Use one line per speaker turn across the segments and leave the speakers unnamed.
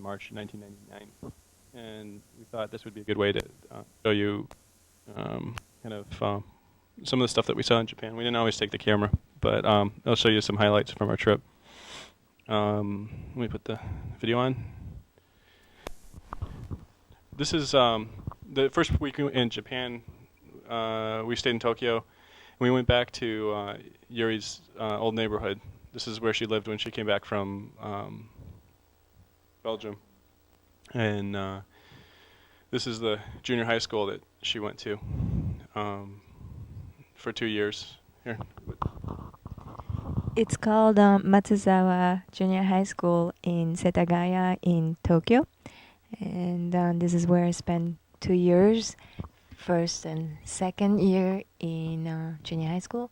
March 1999, and we thought this would be a good way to show you kind of some of the stuff that we saw in Japan. We didn't always take the camera, but I'll show you some highlights from our trip. Let me put the video on. This is the first week in Japan. We stayed in Tokyo, and we went back to Yuri's old neighborhood. This is where she lived when she came back from Belgium. And this is the junior high school that she went to for 2 years. Here.
It's called Matsuzawa Junior High School in Setagaya in Tokyo. And this is where I spent 2 years, first and second year in junior high school,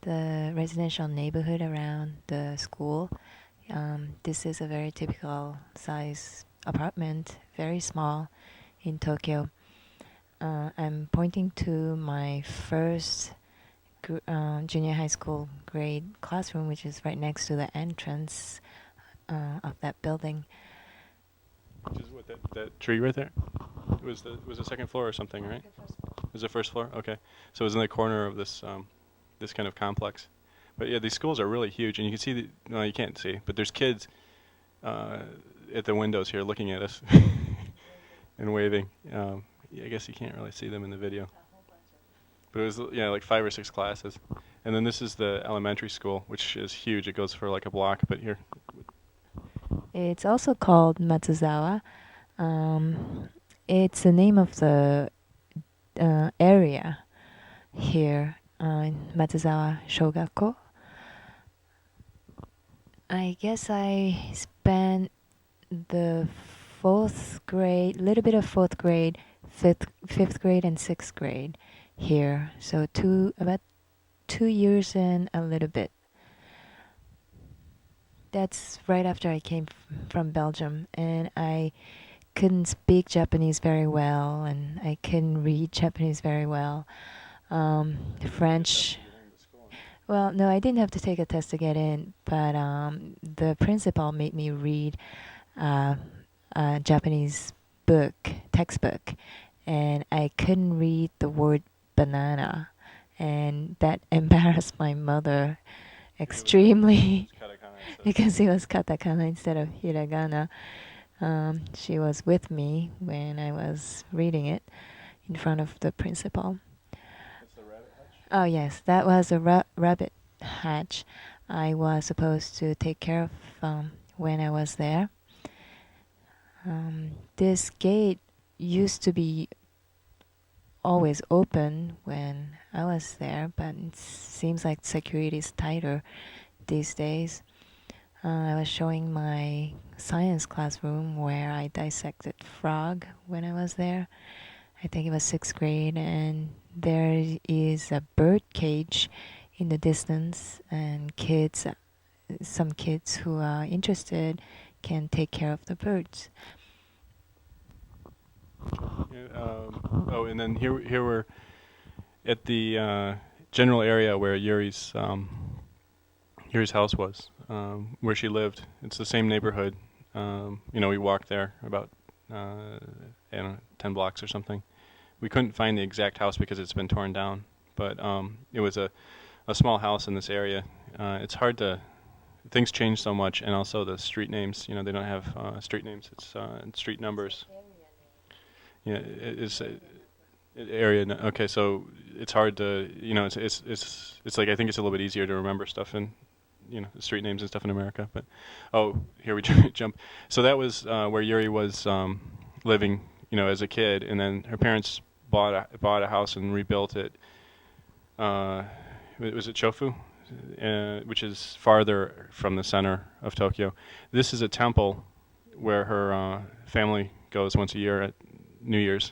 the residential neighborhood around the school. This is a very typical size apartment, very small in Tokyo. I'm pointing to my first junior high school grade classroom, which is right next to the entrance of that building.
Which is what, that tree right there? It was the second floor or something, right? It was the first floor? Okay. So it was in the corner of this this kind of complex. But yeah, these schools are really huge, and you can see no, you can't see, but there's kids at the windows here looking at us and waving. Yeah, I guess you can't really see them in the video. But it was like 5 or 6 classes. And then this is the elementary school, which is huge. It goes for like a block, but here.
It's also called Matsuzawa. It's the name of the area here in Matsuzawa Shogakko. I guess I spent the 4th grade, little bit of 4th grade, 5th grade, and 6th grade here. So about 2 years and a little bit. That's right after I came from Belgium, and I couldn't speak Japanese very well, and I couldn't read Japanese very well. French. Well, no, I didn't have to take a test to get in, but the principal made me read a Japanese textbook, and I couldn't read the word banana, and that embarrassed my mother extremely because it was katakana instead of hiragana. She was with me when I was reading it in front of the principal.
That's the rabbit hutch?
Oh yes, that was a rabbit hatch I was supposed to take care of when I was there. This gate used to be always open when I was there, but it seems like security is tighter these days. I was showing my science classroom where I dissected frog when I was there. I think it was 6th grade, and there is a bird cage in the distance, and some kids who are interested can take care of the birds.
And then here we're at the general area where Yuri's house was, where she lived. It's the same neighborhood. We walked there about 10 blocks or something. We couldn't find the exact house because it's been torn down, but it was a small house in this area. It's hard to. Things change so much, and also the street names. They don't have street names. It's street numbers. Yeah, it's area. Okay, so it's hard to. It's like I think it's a little bit easier to remember stuff in, street names and stuff in America. But here we jump. So that was where Yuri was living, as a kid, and then her parents bought a house and rebuilt it. Was it Chofu? Which is farther from the center of Tokyo. This is a temple where her family goes once a year at New Year's,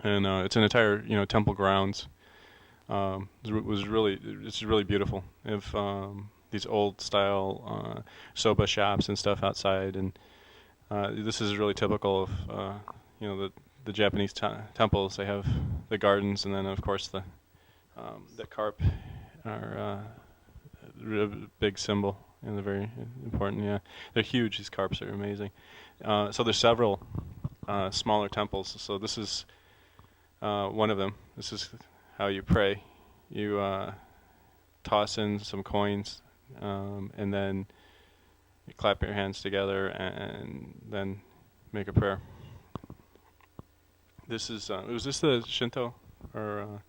and it's an entire temple grounds. It's really beautiful. They have these old style soba shops and stuff outside, and this is really typical of the Japanese temples. They have the gardens, and then of course the carp are a big symbol they're very important. Yeah, they're huge. These carps are amazing. So there's several smaller temples. So this is one of them. This is how you pray. You toss in some coins, and then you clap your hands together, and then make a prayer. This is was this the Shinto, or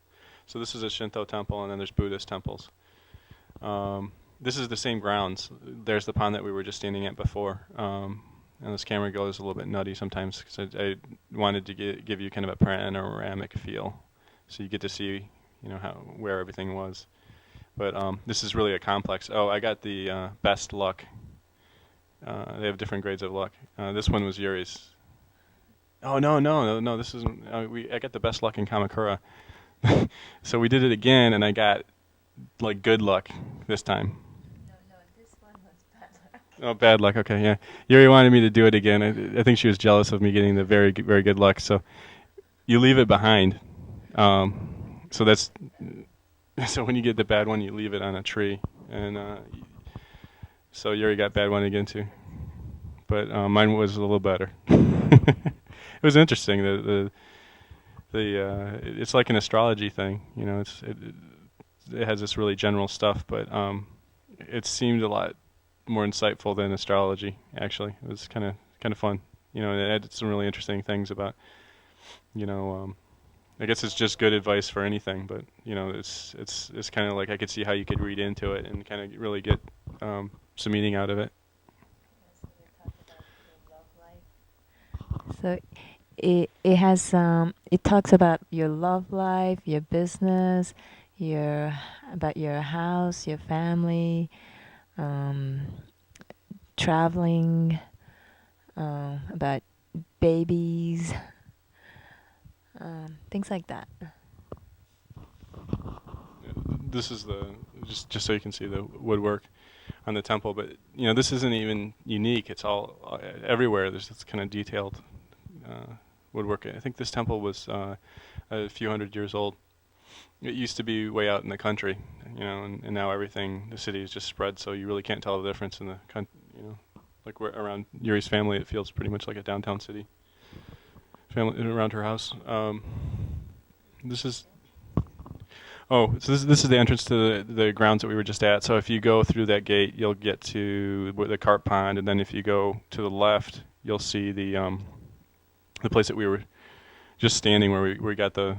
so this is a Shinto temple, and then there's Buddhist temples. This is the same grounds. There's the pond that we were just standing at before. And this camera goes a little bit nutty sometimes because I wanted to give you kind of a panoramic feel, so you get to see, where everything was. But this is really a complex. Oh, I got the best luck. They have different grades of luck. This one was Yuri's. Oh no! This isn't. I got the best luck in Kamakura. So we did it again, and I got like good luck this time.
No, this one was bad luck.
Oh, bad luck. Okay, yeah. Yuri wanted me to do it again. I think she was jealous of me getting the very good luck. So you leave it behind. So that's so when you get the bad one, you leave it on a tree, and so Yuri got bad one again too. But mine was a little better. It was interesting. It's like an astrology thing. It has this really general stuff, but it seemed a lot more insightful than astrology. Actually, it was kind of fun. It had some really interesting things about. I guess it's just good advice for anything, but it's kind of like I could see how you could read into it and kind of really get some meaning out of it.
So it has it talks about your love life, your business, about your house, your family, traveling, about babies, things like that.
This is just so you can see the woodwork on the temple, but this isn't even unique. It's all everywhere. There's this kind of detailed woodwork. I think this temple was a few hundred years old. It used to be way out in the country, and now the city is just spread, so you really can't tell the difference in the like around Yuri's family. It feels pretty much like a downtown city. Family around her house. This is the entrance to the grounds that we were just at. So if you go through that gate, you'll get to the carp pond, and then if you go to the left, you'll see the place that we were just standing, where we got the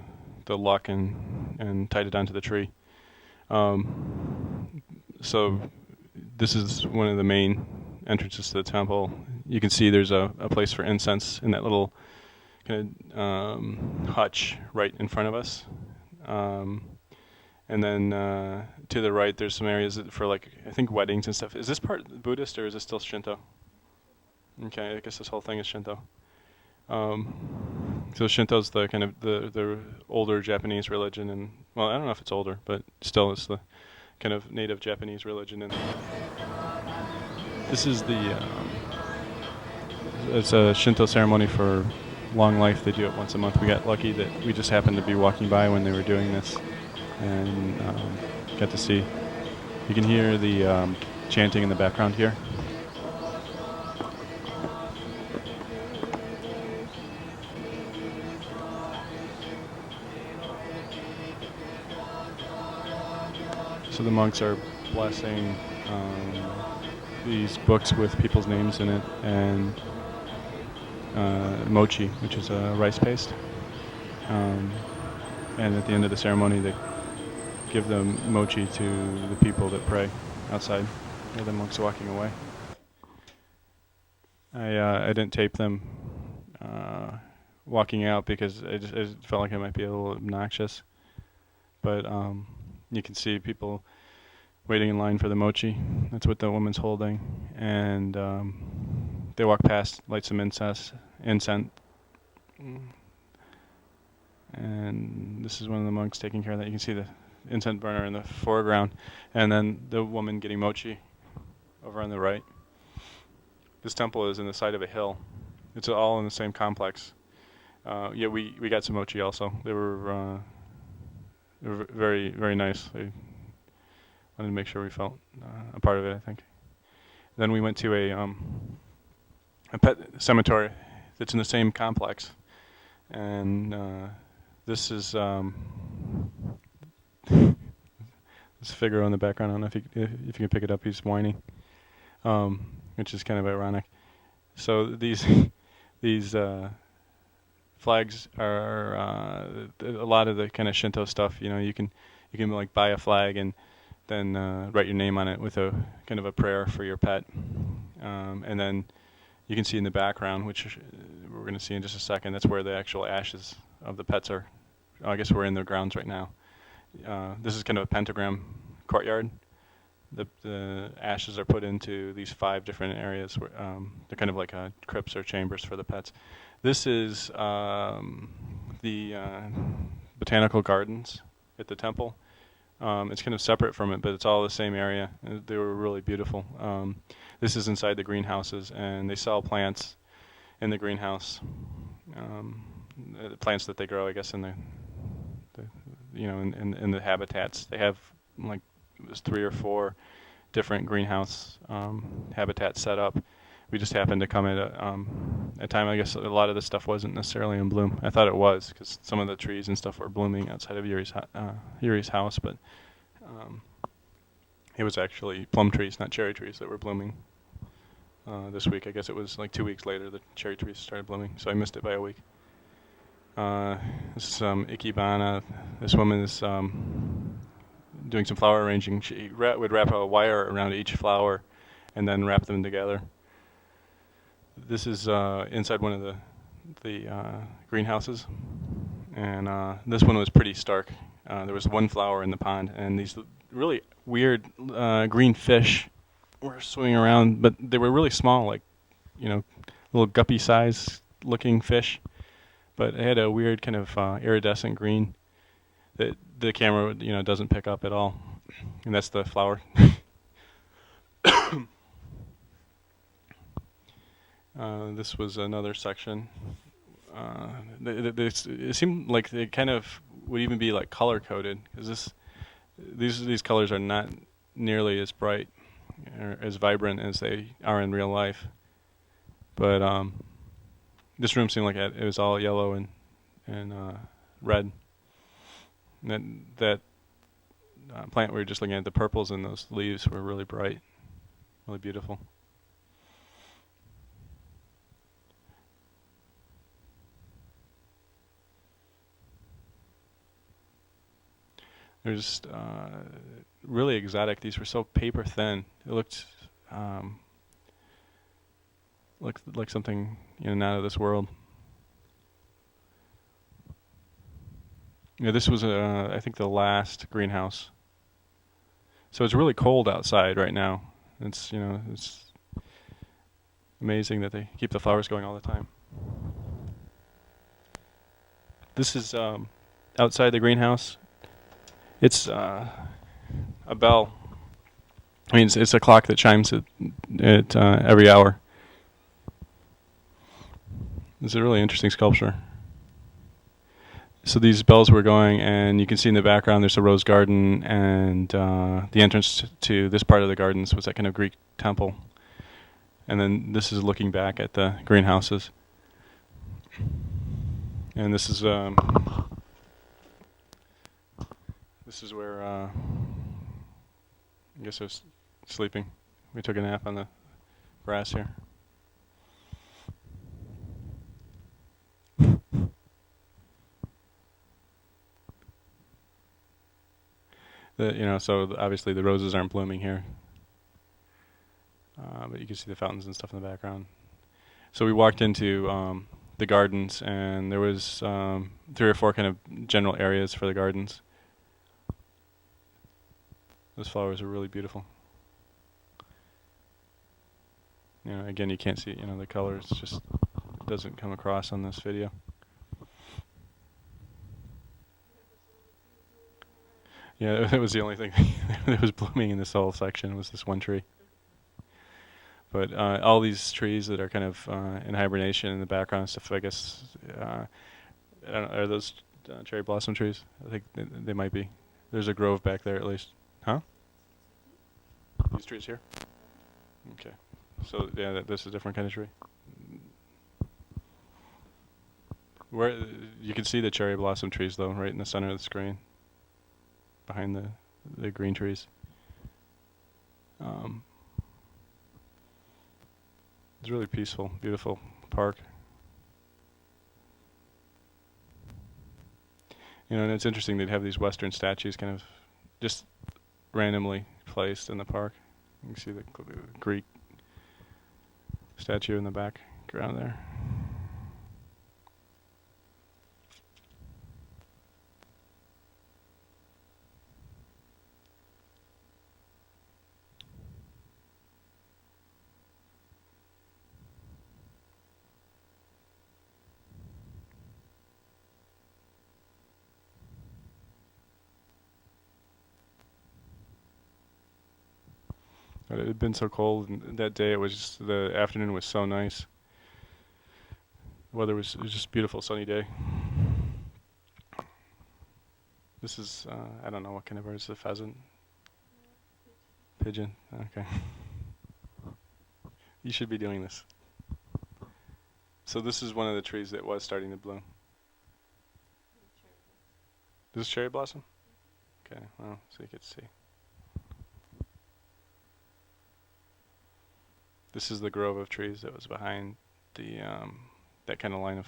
luck and tied it onto the tree. So this is one of the main entrances to the temple. You can see there's a place for incense in that little kind of hutch right in front of us. And then to the right, there's some areas for I think weddings and stuff. Is this part Buddhist or is it still Shinto? Okay, I guess this whole thing is Shinto. So Shinto's the kind of the older Japanese religion, and I don't know if it's older, but still it's the kind of native Japanese religion. And this is it's a Shinto ceremony for long life. They do it once a month. We got lucky that we just happened to be walking by when they were doing this, and got to see. You can hear the chanting in the background here. So the monks are blessing these books with people's names in it, and mochi, which is a rice paste. And at the end of the ceremony, they give the mochi to the people that pray outside, where the monks are walking away. I didn't tape them walking out because I just felt like it might be a little obnoxious. But you can see people waiting in line for the mochi. That's what the woman's holding. And they walk past, light some incense. And this is one of the monks taking care of that. You can see the incense burner in the foreground. And then the woman getting mochi over on the right. This temple is in the side of a hill. It's all in the same complex. We got some mochi also. They were very, very nice. They wanted to make sure we felt a part of it, I think. Then we went to a pet cemetery that's in the same complex, and this is this figure on the background. I don't know if you can pick it up. He's whining, which is kind of ironic. So these these flags are a lot of the kind of Shinto stuff. You can like buy a flag and then write your name on it with a kind of a prayer for your pet, and then you can see in the background, which we're going to see in just a second. That's where the actual ashes of the pets are. I guess we're in the grounds right now. This is kind of a pentagram courtyard. The ashes are put into these 5 different areas. Where, they're kind of like crypts or chambers for the pets. This is the botanical gardens at the temple. It's kind of separate from it, but it's all the same area. They were really beautiful. This is inside the greenhouses, and they sell plants in the greenhouse. The plants that they grow, I guess, in the in the habitats. They have like 3 or 4 different greenhouse habitats set up. We just happened to come at a time. I guess a lot of this stuff wasn't necessarily in bloom. I thought it was because some of the trees and stuff were blooming outside of Yuri's house, but it was actually plum trees, not cherry trees, that were blooming this week. I guess it was like 2 weeks later the cherry trees started blooming, so I missed it by a week. This is Ikebana. This woman is doing some flower arranging. She would wrap a wire around each flower and then wrap them together. This is inside one of the greenhouses, and this one was pretty stark. There was one flower in the pond, and these really weird green fish were swimming around, but they were really small, like little guppy size looking fish. But it had a weird kind of iridescent green that the camera doesn't pick up at all, and that's the flower. This was another section. It seemed like they kind of would even be like color coded, because these colors are not nearly as bright or as vibrant as they are in real life. But this room seemed like it was all yellow and red. And that plant we were just looking at, the purples in those leaves were really bright, really beautiful. They're just really exotic. These were so paper thin. It looked like something out of this world. This was I think the last greenhouse. So it's really cold outside right now. It's amazing that they keep the flowers going all the time. This is outside the greenhouse. It's a bell. I mean, it's a clock that chimes at every hour. It's a really interesting sculpture. So these bells were going, and you can see in the background there's a rose garden, and the entrance to this part of the gardens was that kind of Greek temple. And then this is looking back at the greenhouses. And this is where I guess I was sleeping. We took a nap on the grass here. So obviously the roses aren't blooming here, but you can see the fountains and stuff in the background. So we walked into the gardens, and there was 3 or 4 kind of general areas for the gardens. Those flowers are really beautiful. Again, you can't see the colors. It doesn't come across on this video. Yeah, that was the only thing that was blooming in this whole section, was this one tree. But all these trees that are kind of in hibernation in the background and stuff, I guess, I don't know, are those cherry blossom trees? I think they might be. There's a grove back there at least. Huh? These trees here? Okay. So yeah, this is a different kind of tree. Where you can see the cherry blossom trees though, right in the center of the screen, behind the green trees. Um, it's really peaceful, beautiful park. And it's interesting they'd have these Western statues kind of just randomly placed in the park. You can see the Greek statue in the background there. But it had been so cold, and that day the afternoon was so nice. The weather it was just a beautiful sunny day. This is I don't know what kind of bird is a pheasant, pigeon. Okay, you should be doing this. So this is one of the trees that was starting to bloom. This is cherry blossom. Okay, well, so you can see. This is the grove of trees that was behind the that kind of line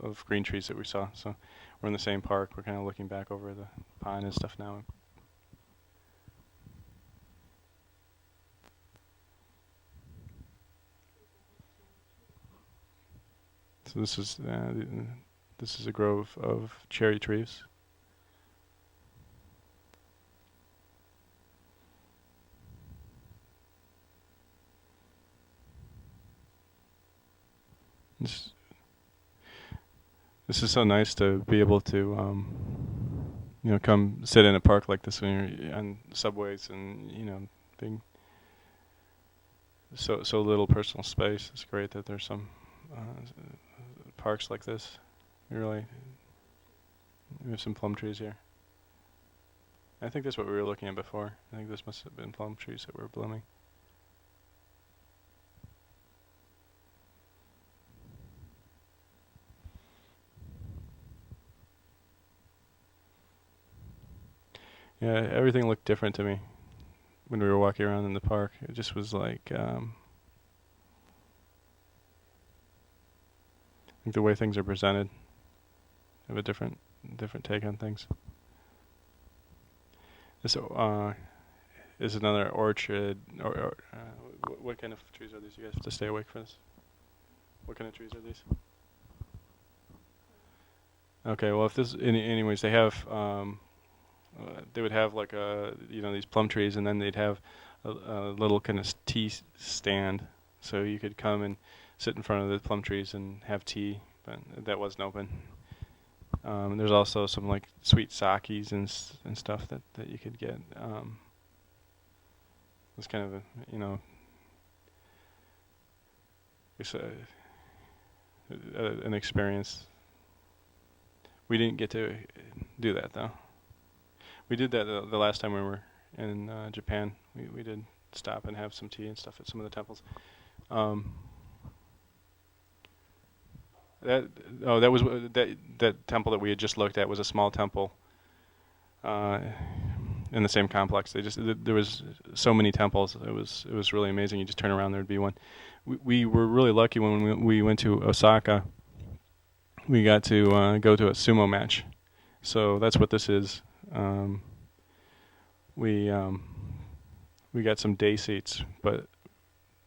of green trees that we saw. So we're in the same park. We're kind of looking back over the pond and stuff now. So this is a grove of cherry trees. This this is so nice to be able to come sit in a park like this when you're on subways and being so little personal space. It's great that there's some parks like this. We have some plum trees here. I think that's what we were looking at before. I think this must have been plum trees that were blooming. Yeah, everything looked different to me when we were walking around in the park. It just was like, I think the way things are presented have a different take on things. This is another orchard. What kind of trees are these? You guys have to stay awake for this. What kind of trees are these? Okay, well, if this, anyways, they would have like these plum trees, and then they'd have a little kind of tea stand, so you could come and sit in front of the plum trees and have tea, but that wasn't open. There's also some like sweet sakis and stuff that you could get. It's kind of it's an experience. We didn't get to do that though. We did that the last time we were in Japan. We did stop and have some tea and stuff at some of the temples. That temple that we had just looked at was a small temple in the same complex. There was so many temples. It was really amazing. You just turn around, there'd be one. We were really lucky when we went to Osaka. We got to go to a sumo match. So that's what this is. We got some day seats, but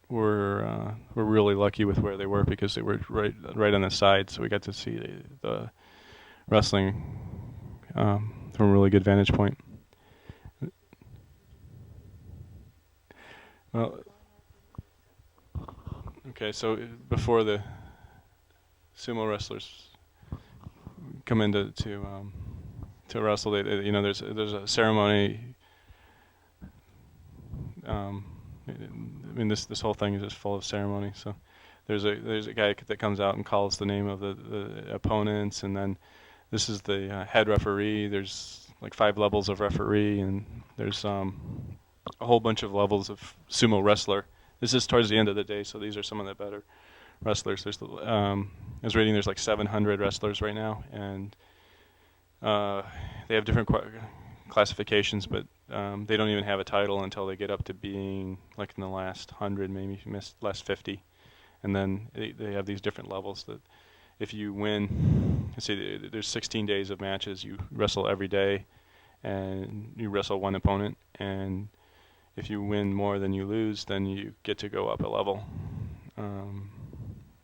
we're really lucky with where they were because they were right on the side, so we got to see the wrestling from a really good vantage point. Well, okay, so before the sumo wrestlers come in to wrestle, there's a ceremony. I mean, this whole thing is just full of ceremony. So there's a guy that comes out and calls the name of the opponents, and then this is the head referee. There's like 5 levels of referee, and there's a whole bunch of levels of sumo wrestler This is towards the end of the day, so these are some of the better wrestlers. I was reading there's like 700 wrestlers right now, and they have different classifications, but they don't even have a title until they get up to being like in the last 100, maybe last 50, and then they have these different levels that if you win, let's say there's 16 days of matches, you wrestle every day, and you wrestle one opponent, and if you win more than you lose, then you get to go up a level.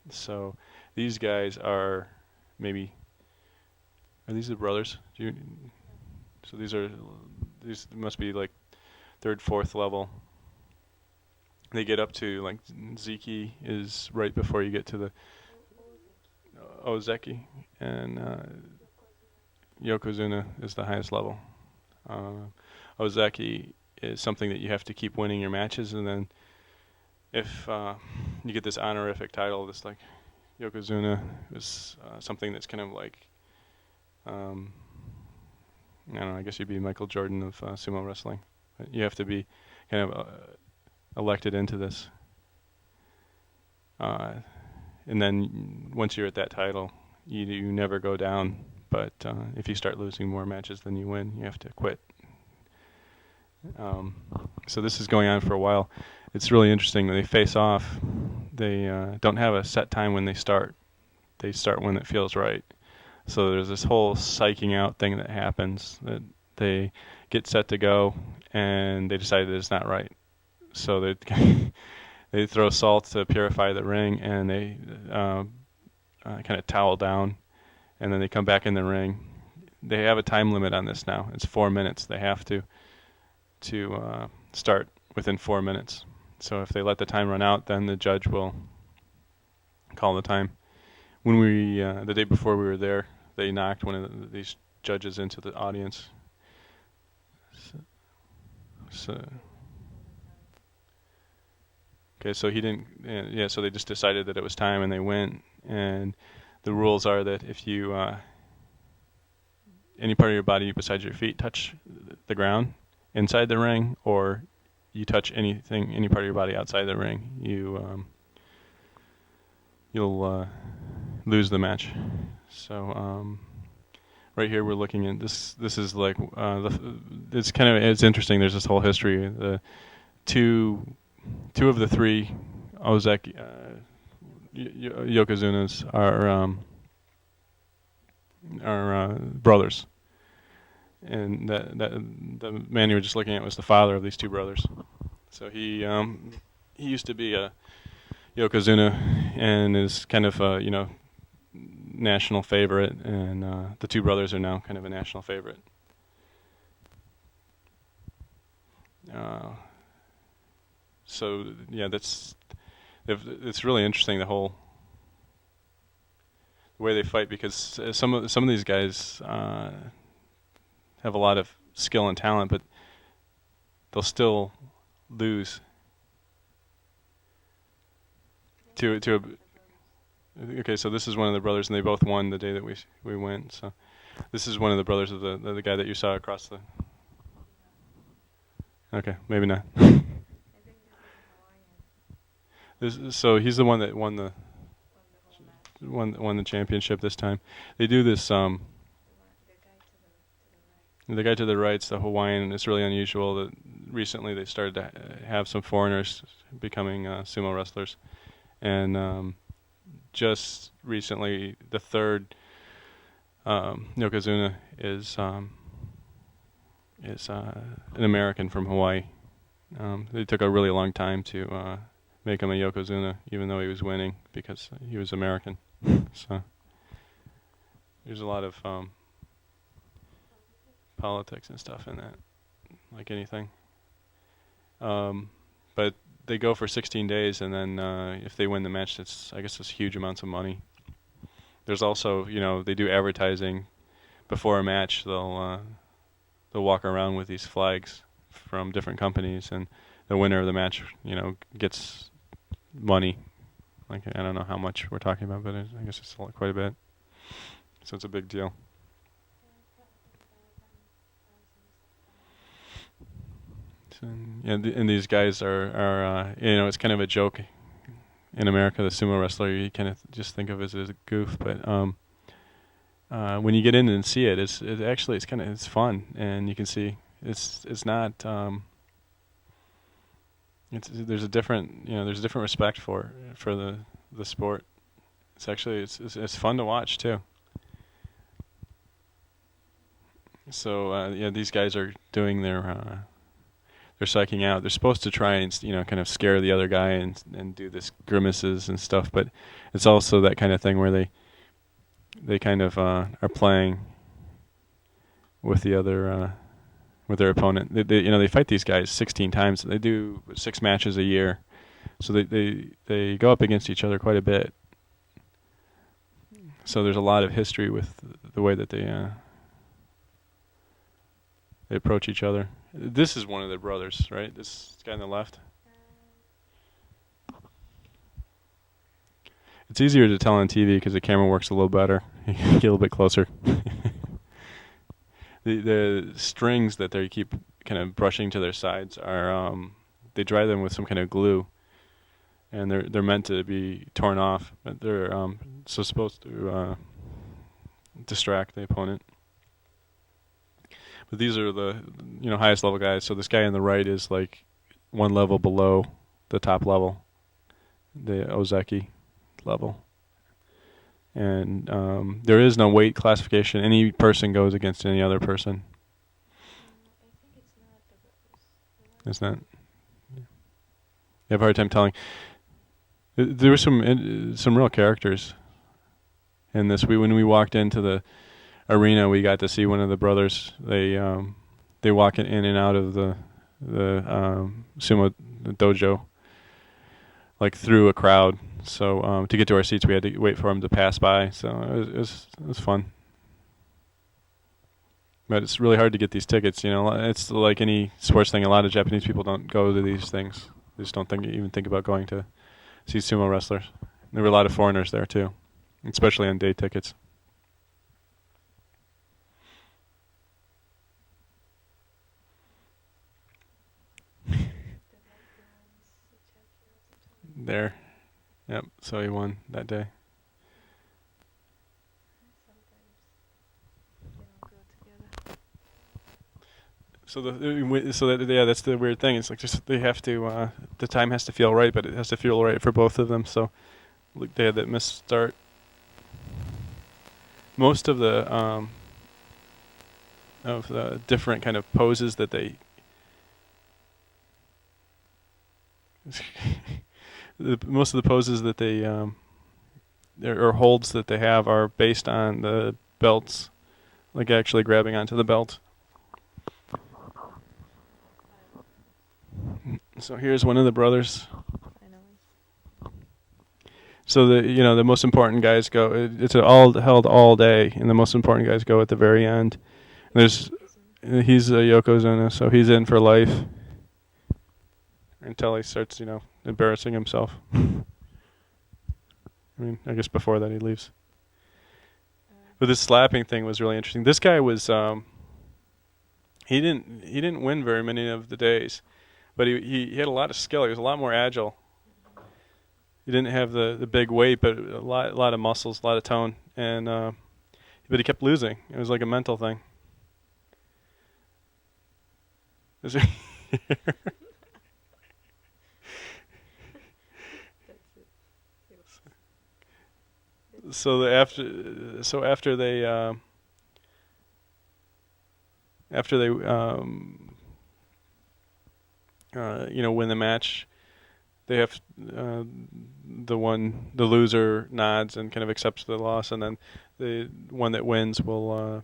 So these guys are maybe, are these the brothers? So these must be like third, fourth level. They get up to like Ziki is right before you get to the Ozeki, and Yokozuna is the highest level. Ozeki is something that you have to keep winning your matches, and then if you get this honorific title, this like Yokozuna is something that's kind of like, I don't know, I guess you'd be Michael Jordan of sumo wrestling. But you have to be kind of elected into this. And then once you're at that title, you never go down. But if you start losing more matches than you win, you have to quit. So this is going on for a while. It's really interesting. When they face off, they don't have a set time when they start. They start when it feels right. So there's this whole psyching out thing that happens, that they get set to go and they decide that it's not right. So they throw salt to purify the ring, and they kind of towel down, and then they come back in the ring. They have a time limit on this now. It's 4 minutes. They have to start within 4 minutes. So if they let the time run out, then the judge will call the time. When we the day before we were there, they knocked one of these judges into the audience. Okay, so he didn't. Yeah, so they just decided that it was time, and they went. And the rules are that if you any part of your body besides your feet touch the ground inside the ring, or you touch any part of your body outside the ring, you'll lose the match. So right here we're looking at this. This is like it's interesting. There's this whole history. The two of the three Ozeki Yokozunas are brothers, and the man you were just looking at was the father of these two brothers. So he used to be a Yokozuna and is kind of a national favorite, and the two brothers are now kind of a national favorite. So yeah, it's really interesting, the way they fight, because some of these guys have a lot of skill and talent, but they'll still lose to okay, so this is one of the brothers, and they both won the day that we went. So this is one of the brothers of the guy that you saw across the. Okay, maybe not. So he's the one that won the championship this time. They do this. The guy to the right's the Hawaiian, and it's really unusual that recently they started to have some foreigners becoming sumo wrestlers, and just recently the third Yokozuna is an American from Hawaii. It took a really long time to make him a Yokozuna, even though he was winning, because he was American. So there's a lot of politics and stuff in that, like anything. But they go for 16 days, and then if they win the match, I guess it's huge amounts of money. There's also, they do advertising before a match. They'll walk around with these flags from different companies, and the winner of the match, gets money. Like, I don't know how much we're talking about, but I guess it's quite a bit. So it's a big deal. So, yeah, and these guys are it's kind of a joke in America. The sumo wrestler, you kind of just think of as a goof, but when you get in and see it, it's fun, and you can see it's not there's a different respect for the sport. It's actually it's fun to watch too. So these guys are doing they're psyching out. They're supposed to try and kind of scare the other guy and do this grimaces and stuff, but it's also that kind of thing where they kind of are playing with the other with their opponent. They fight these guys 16 times. They do 6 matches a year, so they go up against each other quite a bit. So there's a lot of history with the way that they approach each other. This is one of their brothers, right? This guy on the left. It's easier to tell on TV because the camera works a little better. You can get a little bit closer. The strings that they keep kind of brushing to their sides are they dry them with some kind of glue, and they're meant to be torn off, but they're supposed to distract the opponent. But these are the highest level guys. So this guy on the right is like one level below the top level, the Ozeki level. And there is no weight classification. Any person goes against any other person.
I think it's not the brothers.
It's not. You have a hard time telling. There were some real characters in this. When we walked into the arena, we got to see one of the brothers. They walk in and out of the sumo dojo, like through a crowd. So to get to our seats, we had to wait for him to pass by. So it was fun. But it's really hard to get these tickets. It's like any sports thing. A lot of Japanese people don't go to these things. They just don't even think about going to see sumo wrestlers. There were a lot of foreigners there too, especially on day tickets. There. Yep, so he won that day. That's the weird thing. It's like just they have to the time has to feel right, but it has to feel right for both of them. So they had that missed start. Most of the different kind of poses that they most of the poses that they or holds that they have are based on the belts, like actually grabbing onto the belt. So here's one of the brothers. So the most important guys go. It's all held all day, and the most important guys go at the very end. He's a Yokozuna, so he's in for life until he starts, embarrassing himself. I mean, I guess before that he leaves. But this slapping thing was really interesting. This guy was he didn't win very many of the days, but he had a lot of skill. He was a lot more agile. He didn't have the big weight, but a lot of muscles, a lot of tone, and but he kept losing. It was like a mental thing. So after they win the match, they have the loser nods and kind of accepts the loss, and then the one that wins will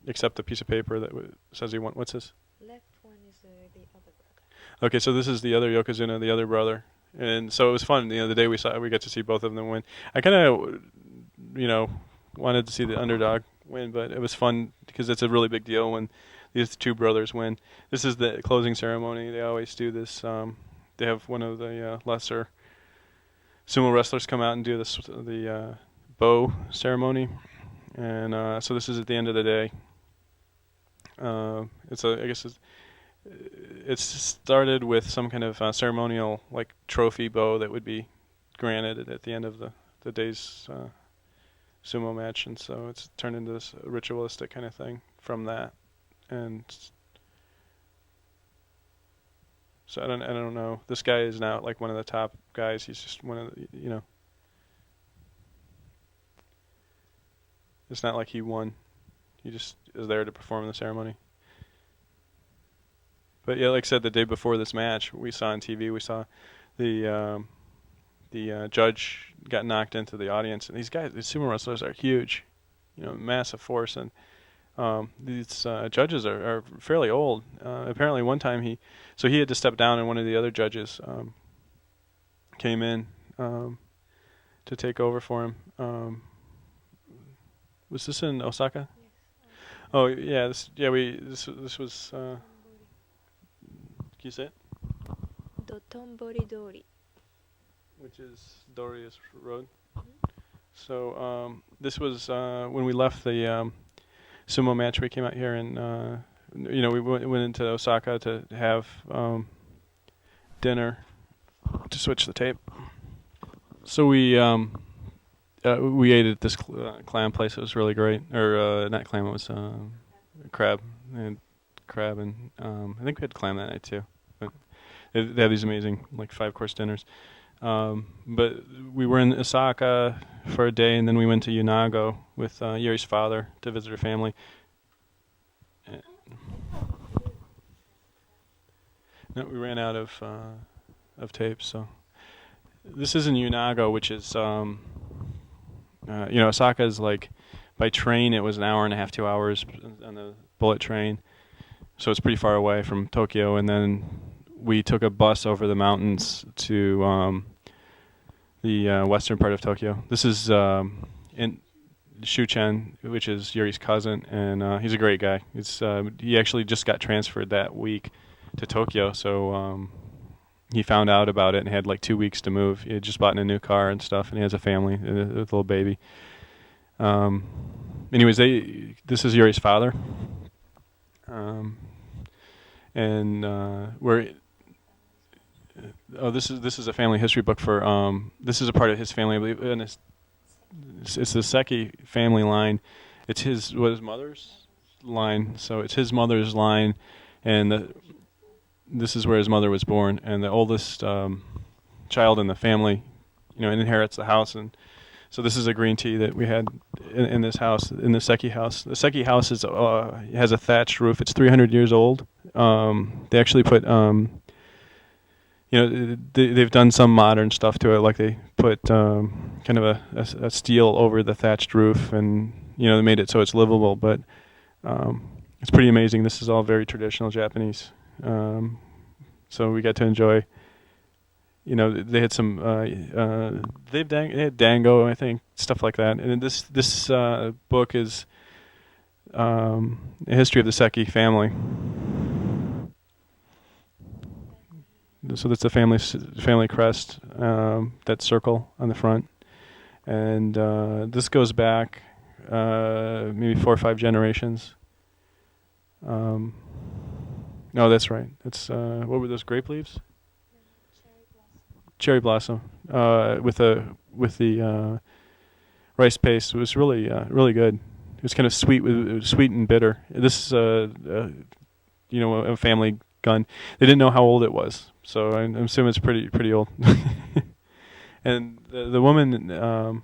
accept a piece of paper that says he won. What's this?
Left one is the other brother.
Okay, so this is the other Yokozuna, the other brother, and so it was fun. The day we got to see both of them win. I kind of wanted to see the underdog win, but it was fun because it's a really big deal when these two brothers win. This is the closing ceremony. They always do this. They have one of the lesser sumo wrestlers come out and do the bow ceremony, and so this is at the end of the day. it started with some kind of ceremonial like trophy bow that would be granted at the end of the day's sumo match, and so it's turned into this ritualistic kind of thing from that. And so I don't know. This guy is now like one of the top guys. He's just one of the, you know. It's not like he won. He just is there to perform the ceremony. But yeah, like I said, the day before this match, we saw on TV, we saw the judge got knocked into the audience, and these sumo wrestlers are huge, you know, massive force, and these judges are fairly old. Apparently, one time he had to step down, and one of the other judges came in to take over for him. Was this in Osaka?
Yes.
Oh yeah, this was. Can you say it?
Dotonbori Dori.
Which is Doria's Road.
Mhm.
So this was when we left the sumo match. We came out here and we went into Osaka to have dinner to switch the tape. So we ate at this clam place. It was really great. Or not clam. It was crab. And crab and I think we had clam that night too. But they have these amazing like 5-course dinners. But we were in Osaka for a day, and then we went to Yunago with Yuri's father to visit her family. No, we ran out of tapes, so this is in Yunago, which is Osaka is like by train it was an hour and a half, 2 hours on the bullet train, so it's pretty far away from Tokyo, and then we took a bus over the mountains to the western part of Tokyo. This is in Shuchen, which is Yuri's cousin, and he's a great guy. He actually just got transferred that week to Tokyo, so he found out about it and had like 2 weeks to move. He had just bought a new car and stuff, and he has a family and a little baby. Anyways, this is Yuri's father, and we're. Oh, this is a family history book for. This is a part of his family, I believe, and it's the Seki family line. It's his mother's line, so it's his mother's line, and this is where his mother was born, and the oldest child in the family, inherits the house, and so this is a green tea that we had in this house, in the Seki house. The Seki house has a thatched roof. It's 300 years old. They actually put they've done some modern stuff to it, like they put kind of a steel over the thatched roof, and they made it so it's livable. But it's pretty amazing. This is all very traditional Japanese. So we got to enjoy. They had some. They had dango, I think, stuff like that. And this book is a history of the Seki family. So that's the family crest, that circle on the front, and this goes back maybe 4 or 5 generations. No, that's right. It's what were those, grape leaves? Cherry blossom. With the rice paste. It was really good. It was kind of sweet and bitter. This is a family gun. They didn't know how old it was, so I'm assuming it's pretty old. And the woman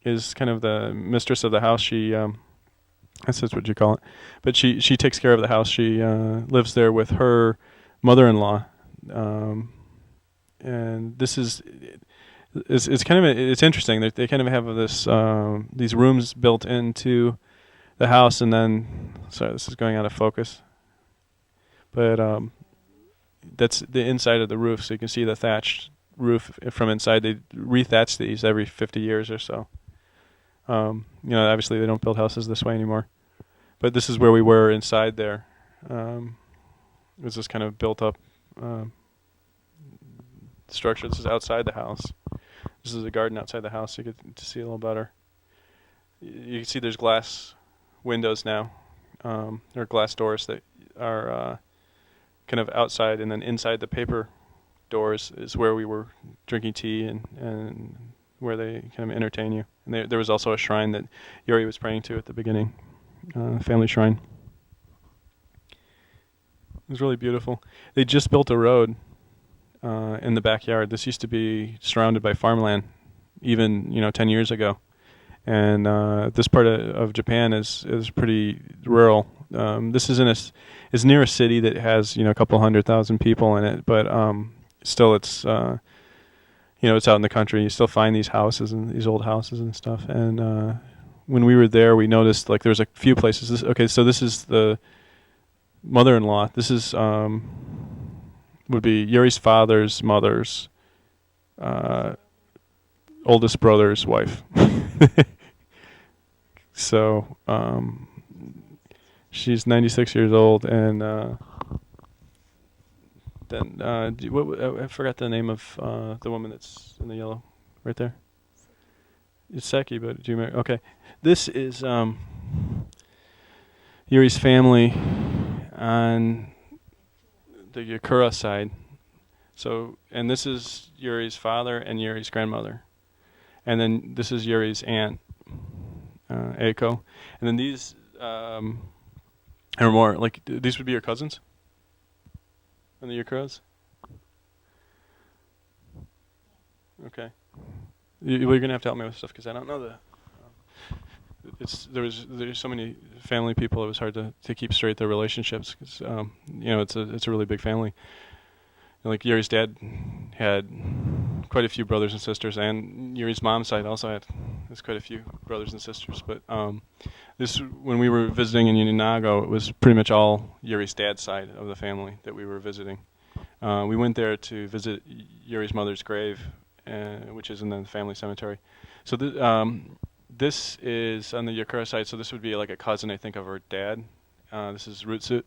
is kind of the mistress of the house. She that's what you call it, but she takes care of the house. She lives there with her mother-in-law, and this is it's kind of it's interesting. They kind of have this these rooms built into the house, and then sorry, this is going out of focus, but that's the inside of the roof, so you can see the thatched roof from inside. They rethatch these every 50 years or so. Obviously they don't build houses this way anymore, but this is where we were inside there. It was this kind of built up structure. This is outside the house. This is a garden outside the house, so you get to see a little better. You can see there's glass windows now, or glass doors that are kind of outside, and then inside the paper doors is where we were drinking tea and where they kind of entertain you. And there was also a shrine that Yuri was praying to at the beginning, family shrine. It was really beautiful. They just built a road in the backyard. This used to be surrounded by farmland, even 10 years ago. And this part of Japan is pretty rural. This is near a city that has a couple 100,000 people in it, but still it's it's out in the country. You still find these houses and these old houses and stuff. And when we were there, we noticed like there's a few places. So this is the mother-in-law. This is would be Yuri's father's mother's oldest brother's wife. So she's 96 years old, and then I forgot the name of the woman that's in the yellow right there. It's Seki, but do you remember? Okay, this is Yuri's family on the Yakura side. So, and this is Yuri's father and Yuri's grandmother, and then this is Yuri's aunt, Eiko, and then these are more like these would be your cousins, and the Yakuras. Okay, you're gonna have to help me with stuff because I don't know the. There's so many family people. It was hard to keep straight their relationships because it's a really big family. And like Yuri's dad had quite a few brothers and sisters, and Yuri's mom's side also has quite a few brothers and sisters. But this when we were visiting in Uninago, it was pretty much all Yuri's dad's side of the family that we were visiting. We went there to visit Yuri's mother's grave, which is in the family cemetery. So this is on the Yakura side, so this would be like a cousin, I think, of her dad. This is Rutsu.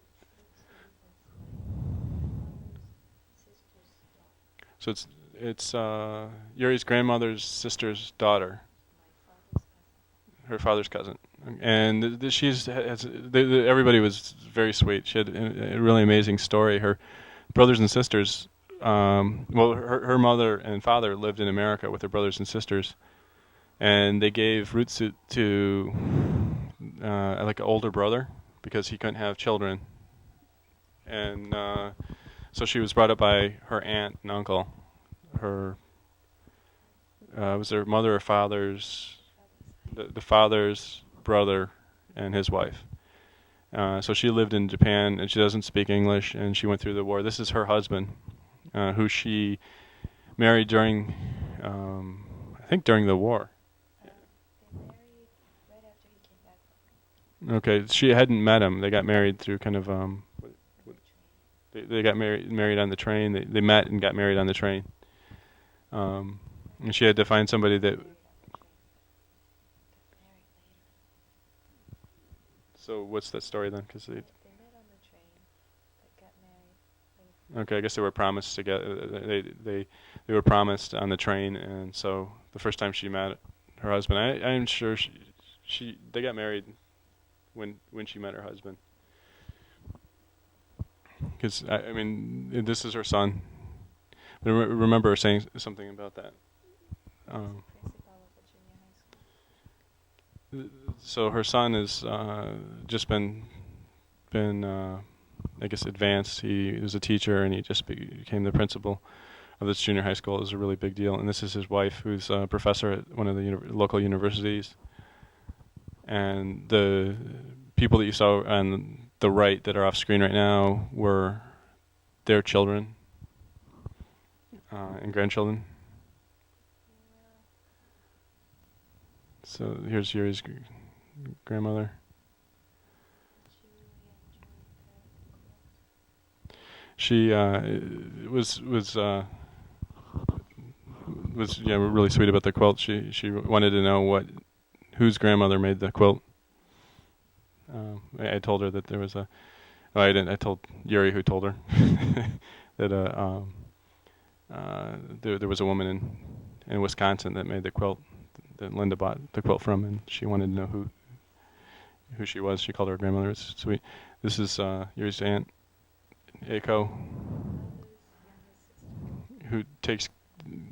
So it's Yuri's grandmother's sister's daughter, her father's cousin, and everybody was very sweet. She had a really amazing story. Her brothers and sisters, her mother and father lived in America with her brothers and sisters. And they gave rootsuit to like an older brother because he couldn't have children, and so she was brought up by her aunt and uncle. Her was their mother or father's, the father's brother and his wife. So she lived in Japan and she doesn't speak English, and she went through the war. This is her husband, who she married during, I think during the war. Okay, she hadn't met him. They got married through kind of they got married on the train. They met and got married on the train. And she had to find somebody that. So what's that story then? Because they met on the train, but got married. Okay, I guess they were promised to get. They were promised on the train, and so the first time she met her husband, I'm sure they got married when she met her husband, because I mean this is her son. But I remember her saying something about that. So her son has just been I guess advanced. He was a teacher and he just became the principal of this junior high school. It was a really big deal. And this is his wife, who's a professor at one of the local universities. And the people that you saw on the right that are off screen right now were their children and grandchildren. So here's Yuri's grandmother. She was really sweet about the quilt. She wanted to know whose grandmother made the quilt. I told her that there was I didn't. I told Yuri, who told her that there was a woman in Wisconsin that made the quilt that Linda bought the quilt from, and she wanted to know who she was. She called her grandmother. It's sweet. This is Yuri's aunt, Eiko, who takes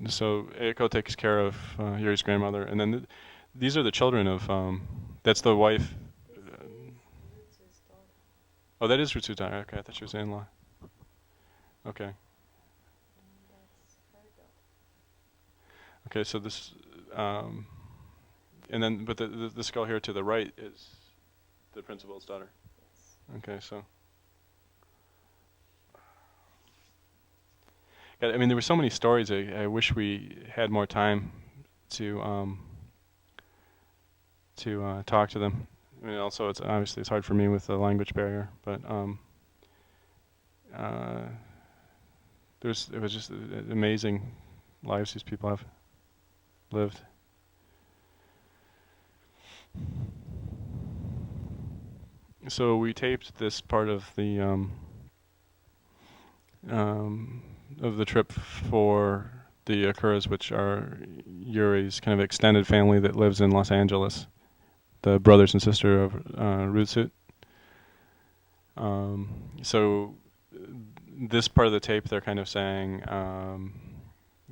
so Eiko takes care of Yuri's grandmother, and then these are the children of that's the wife. Oh, that is Rutsuta. Okay, I thought she was in-law. Okay. Okay, so this, um, and then, but this girl here to the right is the principal's daughter. Okay, so. Yeah, I mean, there were so many stories. I wish we had more time to talk to them. I mean, also it's obviously it's hard for me with the language barrier, but uh, it was just amazing lives these people have lived. So we taped this part of the trip for the Akuras, which are Yuri's kind of extended family that lives in Los Angeles, the brothers and sister of Rutsut. So this part of the tape, they're kind of saying,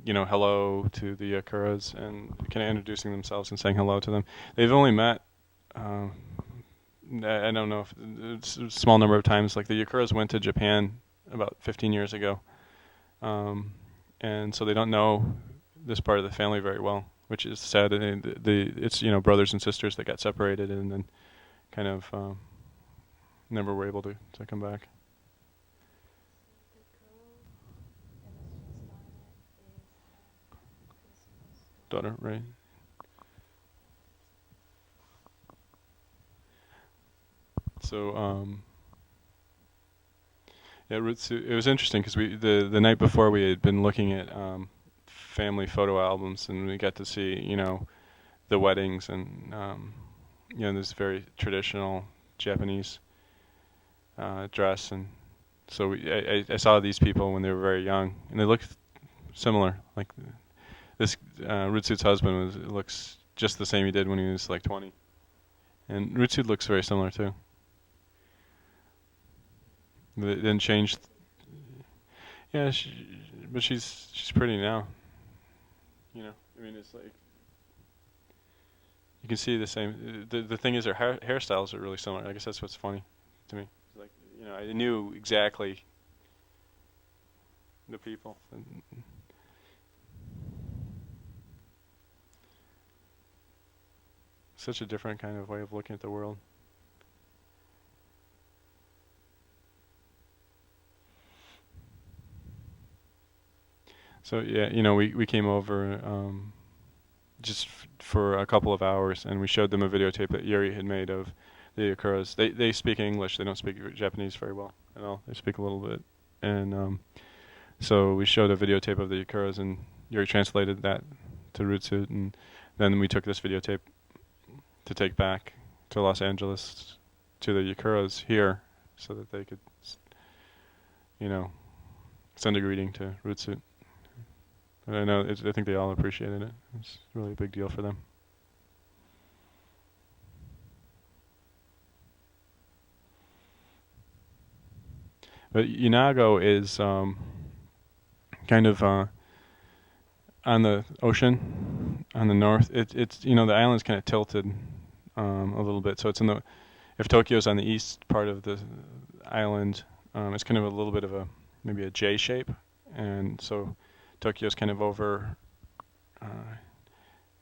hello to the Akuras and kind of introducing themselves and saying hello to them. They've only met, I don't know if it's a small number of times. Like the Akuras went to Japan about 15 years ago, and so they don't know this part of the family very well, which is sad. It's brothers and sisters that got separated and then kind of never were able to come back. Daughter, right? So yeah, it was interesting because the night before we had been looking at family photo albums and we got to see the weddings and this very traditional Japanese dress, and so I saw these people when they were very young and they looked similar. Like this Rutsut's husband looks just the same he did when he was like 20, and Rutsut looks very similar too. It didn't change. Yeah, but she's pretty now. I mean, it's like you can see the same. The thing is, her hairstyles are really similar. I guess that's what's funny to me. It's like I knew exactly the people. Such a different kind of way of looking at the world. So yeah, we came over just for a couple of hours, and we showed them a videotape that Yuri had made of the Akuras. They speak English. They don't speak Japanese very well at all. They speak a little bit, and so we showed a videotape of the Akuras, and Yuri translated that to Rutsut, and then we took this videotape to take back to Los Angeles to the Akuras here, so that they could, send a greeting to Rutsut. And I know I think they all appreciated it. It's really a big deal for them. But Inago is kind of on the ocean, on the north. It's the island's kind of tilted a little bit. So it's if Tokyo's on the east part of the island, it's kind of a little bit of maybe a J shape, and so Tokyo's kind of over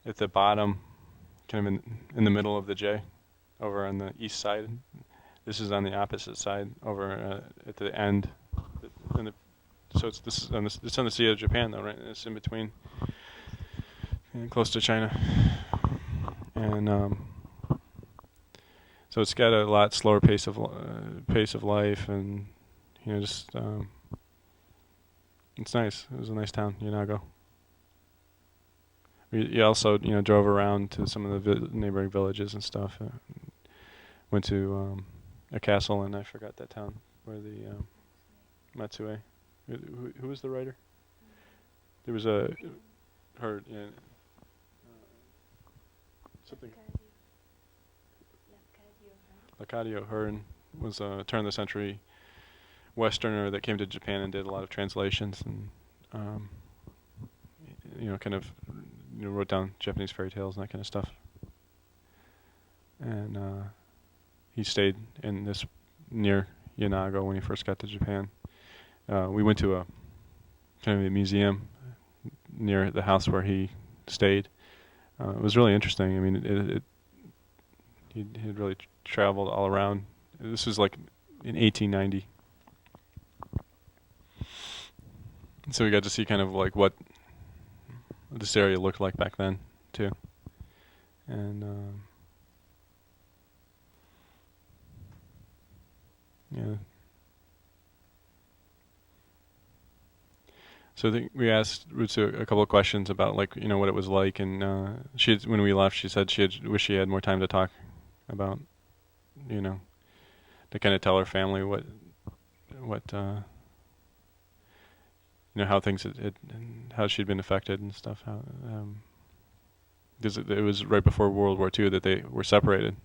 at the bottom, kind of in the middle of the J, over on the east side. This is on the opposite side, over at the end. So it's on the Sea of Japan though, right? It's in between, close to China, and so it's got a lot slower pace of life, and just it's nice. It was a nice town, Yanago. We also drove around to some of the neighboring villages and stuff. Went to a castle, and I forgot that town where the Matsue. Who was the writer? There was something. Lacadio Hearn was a turn of the century Westerner that came to Japan and did a lot of translations and kind of wrote down Japanese fairy tales and that kind of stuff. And he stayed in this near Yanago when he first got to Japan. We went to a kind of a museum near the house where he stayed. It was really interesting. I mean, he had really traveled all around. This was like in 1890. So we got to see kind of like what this area looked like back then, too. And yeah. So I think we asked Rutsu a couple of questions about like what it was like, and when we left, she said she wished she had more time to talk about to kind of tell her family what how things how she'd been affected and stuff. How because it was right before World War II that they were separated.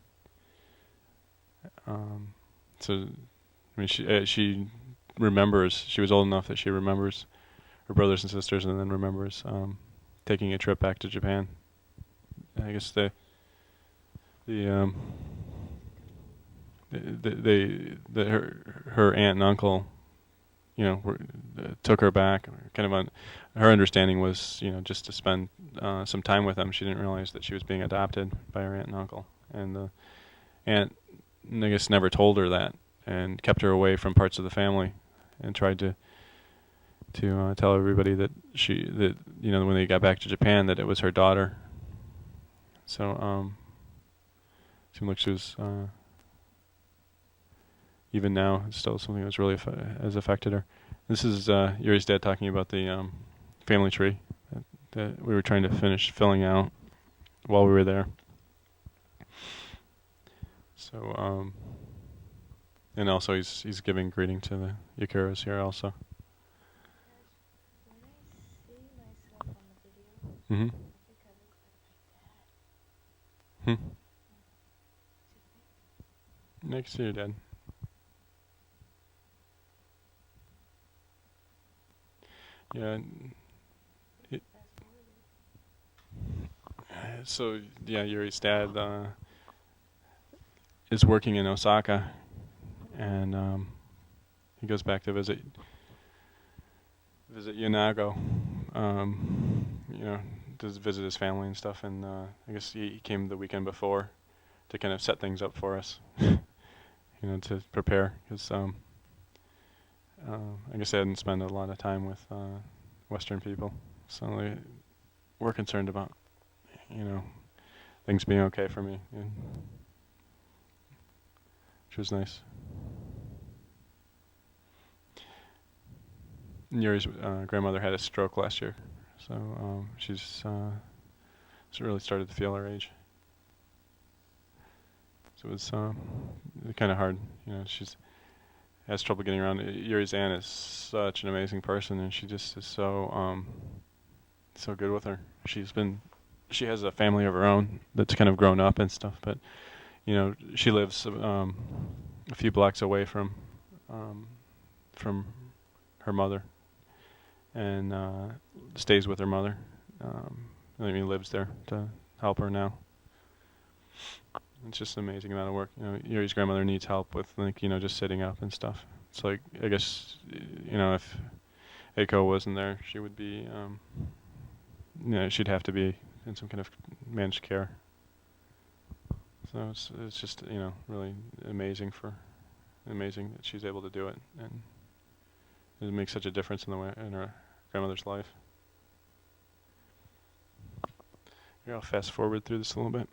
So I mean she remembers. She was old enough that she remembers her brothers and sisters, and then remembers taking a trip back to Japan. I guess her aunt and uncle, took her back. Kind of her understanding was, just to spend some time with them. She didn't realize that she was being adopted by her aunt and uncle, and the aunt, I guess, never told her that, and kept her away from parts of the family, and tried to tell everybody that when they got back to Japan that it was her daughter. So seemed like she was even now it's still something that's really has affected her. This is Yuri's dad talking about the family tree that we were trying to finish filling out while we were there. So and also he's giving greeting to the Yakuras here also. Mm-hmm. Next to your dad. Yeah. So yeah, Yuri's dad is working in Osaka, and he goes back to visit Yanago. To visit his family and stuff, and I guess he came the weekend before to kind of set things up for us, to prepare, because I guess I hadn't spent a lot of time with Western people, so we're concerned about, things being okay for me, which was nice. Yuri's grandmother had a stroke last year. So she's really started to feel her age. So it was kind of hard. She's has trouble getting around. Yuri's aunt is such an amazing person, and she just is so good with her. She has a family of her own that's kind of grown up and stuff, but she lives a few blocks away from her mother, and stays with her mother. Lives there to help her now. It's just an amazing amount of work. Yuri's grandmother needs help with just sitting up and stuff. It's like, I guess, if Eiko wasn't there, she would be, she'd have to be in some kind of managed care. So it's just really amazing that she's able to do it, and it makes such a difference in her grandmother's life. Here, I'll fast forward through this a little bit.